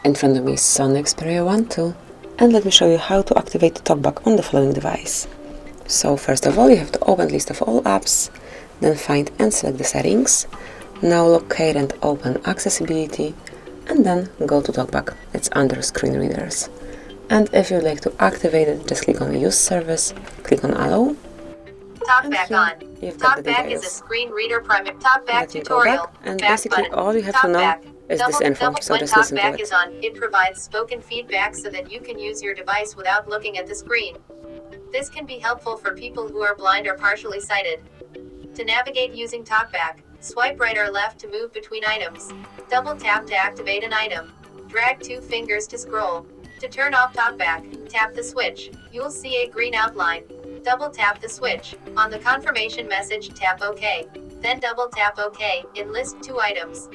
In front of me is SONY Xperia 1 2, and let me show you how to activate the Talkback on the following device. So first of all, you have to open list of all apps, then find and select the settings. Now locate and open accessibility, and then go to Talkback. It's under screen readers. And if you'd like to activate it, just click on use service, click on allow. Talkback on. Talkback is a screen reader private Talkback tutorial. And Back basically button. all you have to know Talkback. is this info, so When just listen to Talkback it. is on, it provides spoken feedback so that you can use your device without looking at the screen. This can be helpful for people who are blind or partially sighted. To navigate using Talkback, swipe right or left to move between items. Double tap to activate an item. Drag 2 fingers to scroll. To turn off Talkback, tap the switch. You'll see a green outline. Double tap the switch. On the confirmation message, tap OK. Then double tap OK in list 2 items.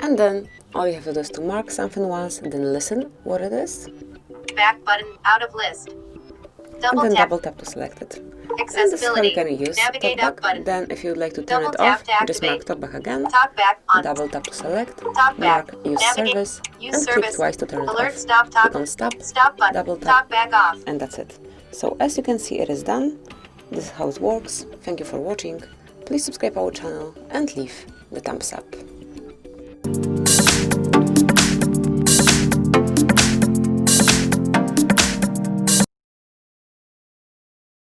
And then all you have to do is to mark something once, and then listen what it is. Back button, out of list. And then double tap to select it. And this is how you can use Navigate up Talkback. button. Then if you'd like to turn Double it tap off, to just mark activate. Talkback again. Talkback on. Double tap to select, Talkback. mark use Navigate. service, Use and click service. twice to turn it Alert off. stop Click talk. on stop, Stop button. double tap, Talkback off. and that's it. So as you can see, it is done. This is how it works. Thank you for watching. Please subscribe our channel and leave the thumbs up.